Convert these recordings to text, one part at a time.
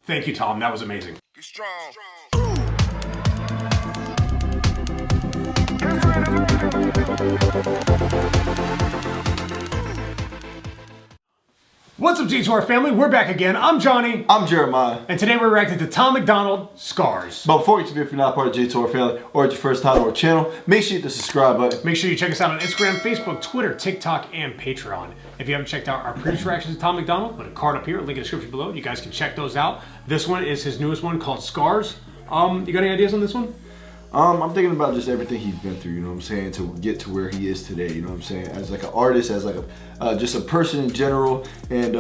Thank you, Tom. That was amazing. Be strong. What's up, G2R family? We're back again. I'm Johnny. I'm Jeremiah. And today we're reacting to Tom MacDonald, Scars. But before we get to if you're not part of J2R family or it's your first time on our channel, make sure you hit the subscribe button. Make sure you check us out on Instagram, Facebook, Twitter, TikTok, and Patreon. If you haven't checked out our previous reactions to Tom MacDonald, put a card up here, link in the description below. You guys can check those out. This one is his newest one called Scars. You got any ideas on this one? I'm thinking about just everything he's been through, you know what I'm saying, to get to where he is today, you know what I'm saying, as like an artist, as like a just a person in general, and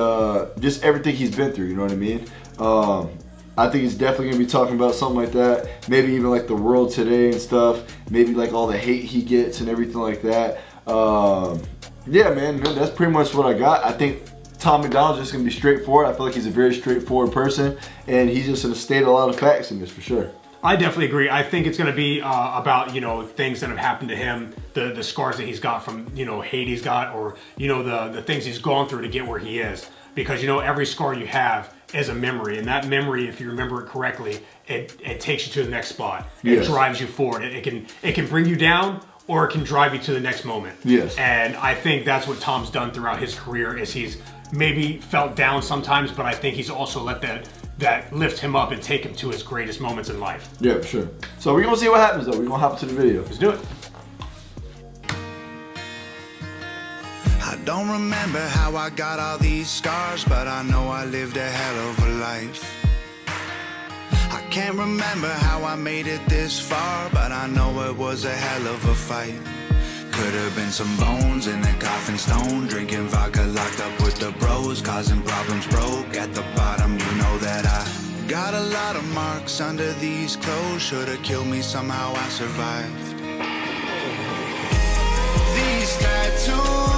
just everything he's been through, you know what I mean. I think he's definitely gonna be talking about something like that, maybe even like the world today and stuff, maybe like all the hate he gets and everything like that. Yeah, man, that's pretty much what I got. I think Tom MacDonald's just gonna be straightforward. I feel like he's a very straightforward person, and he's just gonna state a lot of facts in this for sure. I definitely agree. I think it's going to be about, you know, things that have happened to him, the scars that he's got from, you know, hate he's got, or, you know, the things he's gone through to get where he is. Because, you know, every scar you have is a memory, and that memory, if you remember it correctly, it takes you to the next spot. It drives you forward. It can bring you down, or it can drive you to the next moment. Yes. And I think that's what Tom's done throughout his career, is he's maybe felt down sometimes, but I think he's also let that lift him up and take him to his greatest moments in life. Yeah, for sure. So we're gonna see what happens though. We're gonna hop into the video. Let's do it. I don't remember how I got all these scars, but I know I lived a hell of a life. I can't remember how I made it this far, but I know it was a hell of a fight. Could have been some bones in a coffin stone, drinking vodka, locked up with the bros, causing problems, broke at the bottom. You know that I got a lot of marks under these clothes. Should have killed me, somehow I survived. These tattoos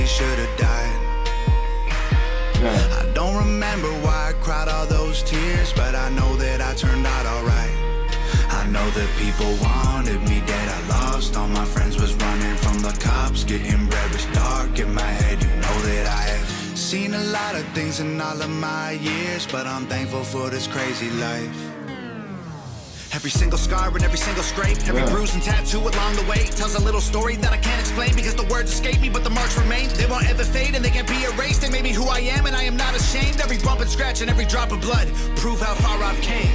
should've died. I don't remember why I cried all those tears, but I know that I turned out alright. I know that people wanted me dead. I lost all my friends, was running from the cops. Getting bread was dark in my head. You know that I have seen a lot of things in all of my years, but I'm thankful for this crazy life. Every single scar and every single scrape, every bruise and tattoo along the way tells a little story that I can't explain, because the words escape me but the marks remain. They won't ever fade and they can't be erased. They made me who I am and I am not ashamed. Every bump and scratch and every drop of blood prove how far I've came.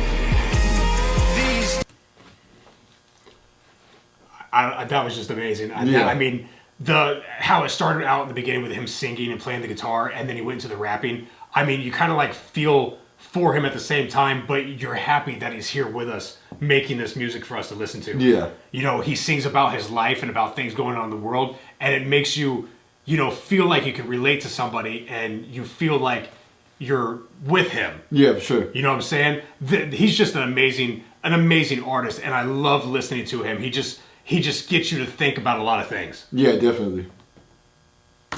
That was just amazing. Yeah. I mean, how it started out in the beginning with him singing and playing the guitar, and then he went into the rapping. I mean, you kind of like feel for him at the same time, but you're happy that he's here with us making this music for us to listen to. Yeah. You know, he sings about his life and about things going on in the world, and it makes you, you know, feel like you can relate to somebody, and you feel like you're with him. Yeah, for sure. You know what I'm saying? He's just an amazing artist, and I love listening to him. He just gets you to think about a lot of things. Yeah, definitely.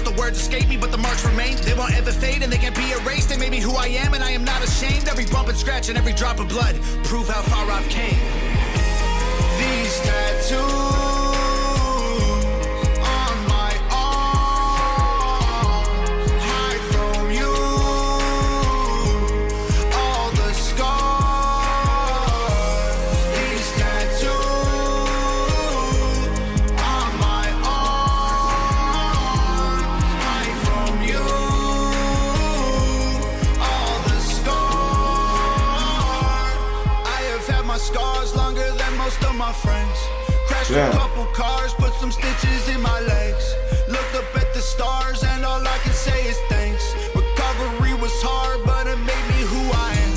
The words escape me but the marks remain. They won't ever fade and they can't be erased. They made me who I am and I am not ashamed. Every bump and scratch and every drop of blood prove how far I've came. These tattoos on my arm hide from you all the scars. These tattoos on my arm hide from you all the scars. I have had my scars longer than most of my friends. Crashed a couple cars, put some stitches in my legs. Looked up at the stars and all I can say is thanks. Recovery was hard, but it made me who I am.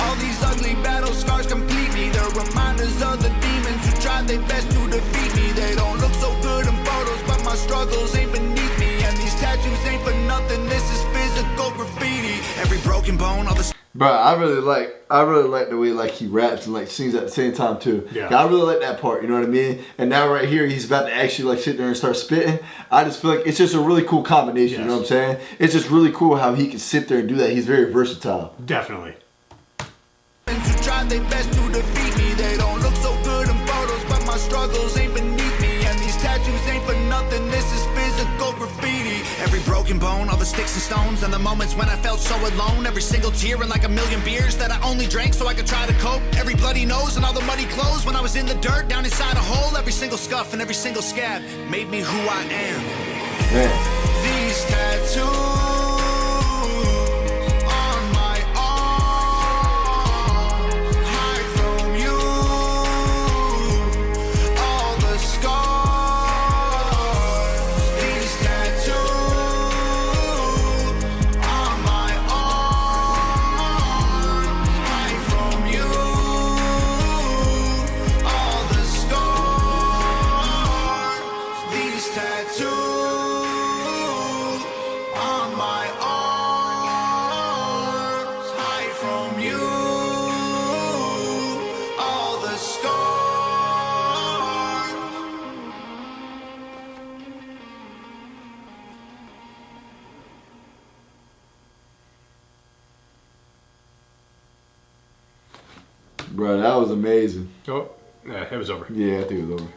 All these ugly battle scars complete me. They're reminders of the demons who tried their best to defeat me. They don't look so good in photos, but my struggles ain't beneath me. And these tattoos ain't for nothing, this is physical graffiti. Every broken bone, all the Bro, I really like the way like he raps and like sings at the same time too. Yeah. I really like that part, you know what I mean? And now right here, he's about to actually like sit there and start spitting. I just feel like it's just a really cool combination, you know what I'm saying? It's just really cool how he can sit there and do that. He's very versatile. Definitely. Who try their best to defeat me. They don't look so good in photos, but my struggles ain't beneath me. And these tattoos ain't for nothing, this is physical graffiti. Every broken bone, all the sticks and stones, and the moments when I felt so alone. Every single tear and like a million beers that I only drank so I could try to cope. Every bloody nose and all the muddy clothes when I was in the dirt, down inside a hole. Every single scuff and every single scab made me who I am. Man. These tattoos Bro, that was amazing. Oh, yeah, it was over. Yeah, I think it was over.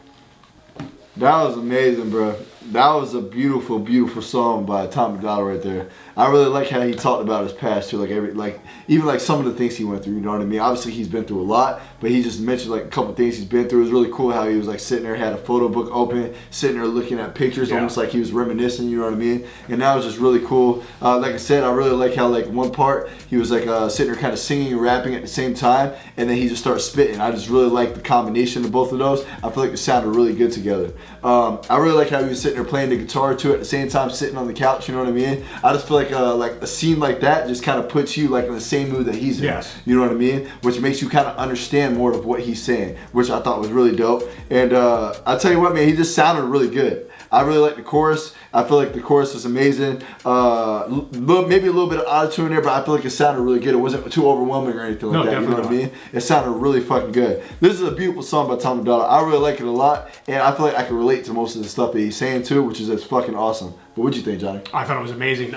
That was amazing, bro. That was a beautiful, beautiful song by Tom MacDonald right there. I really like how he talked about his past too, even like some of the things he went through. You know what I mean? Obviously, he's been through a lot, but he just mentioned like a couple things he's been through. It was really cool how he was like sitting there, had a photo book open, sitting there looking at pictures, almost like he was reminiscing. You know what I mean? And that was just really cool. Like I said, I really like how like one part he was like sitting there kind of singing and rapping at the same time, and then he just started spitting. I just really like the combination of both of those. I feel like it sounded really good together. I really like how he was sitting there playing the guitar too at the same time, sitting on the couch. You know what I mean? I just feel like a scene like that just kind of puts you like in the same mood that he's in. Yes. You know what I mean? Which makes you kind of understand more of what he's saying, which I thought was really dope. And I'll tell you what, man, he just sounded really good. I really like the chorus. I feel like the chorus was amazing. Maybe a little bit of auto-tune there, but I feel like it sounded really good. It wasn't too overwhelming or anything like that. You know what I mean? It sounded really fucking good. This is a beautiful song by Tom MacDonald. I really like it a lot, and I feel like I can relate to most of the stuff that he's saying too, which is just fucking awesome. But what'd you think, Johnny? I thought it was amazing.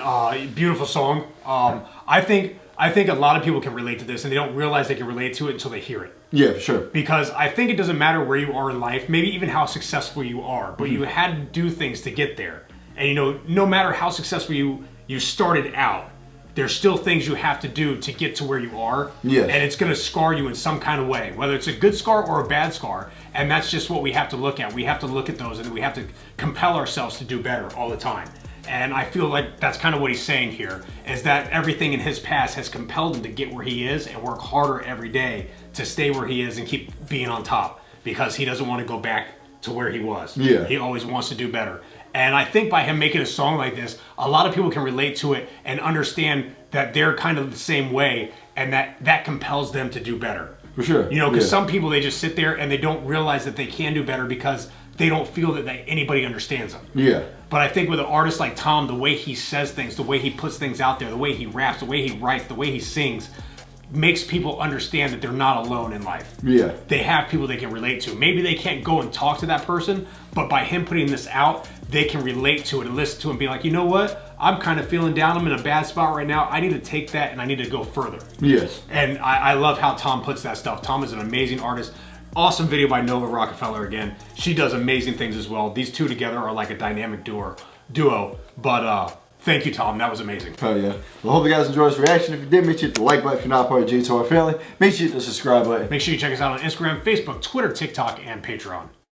Beautiful song. I think a lot of people can relate to this, and they don't realize they can relate to it until they hear it. Yeah, for sure. Because I think it doesn't matter where you are in life, maybe even how successful you are, but you had to do things to get there. And you know, no matter how successful you started out, there's still things you have to do to get to where you are. Yes. And it's gonna scar you in some kind of way, whether it's a good scar or a bad scar. And that's just what we have to look at. We have to look at those, and we have to compel ourselves to do better all the time. And I feel like that's kind of what he's saying here, is that everything in his past has compelled him to get where he is and work harder every day to stay where he is and keep being on top, because he doesn't want to go back to where he was. Yeah. He always wants to do better. And I think by him making a song like this, a lot of people can relate to it and understand that they're kind of the same way, and that compels them to do better. For sure. You know, because some people, they just sit there and they don't realize that they can do better because they don't feel that anybody understands them. Yeah. But I think with an artist like Tom, the way he says things, the way he puts things out there, the way he raps, the way he writes, the way he sings, makes people understand that they're not alone in life. Yeah. They have people they can relate to. Maybe they can't go and talk to that person, but by him putting this out, they can relate to it and listen to it and be like, you know what? I'm kind of feeling down. I'm in a bad spot right now. I need to take that and I need to go further. Yes. And I love how Tom puts that stuff. Tom is an amazing artist. Awesome video by Nova Rockefeller again. She does amazing things as well. These two together are like a dynamic duo. But thank you, Tom. That was amazing. Oh yeah. Well, hope you guys enjoyed this reaction. If you did, make sure you hit the like button. If you're not part of the JTR family, make sure you hit the subscribe button. Make sure you check us out on Instagram, Facebook, Twitter, TikTok, and Patreon.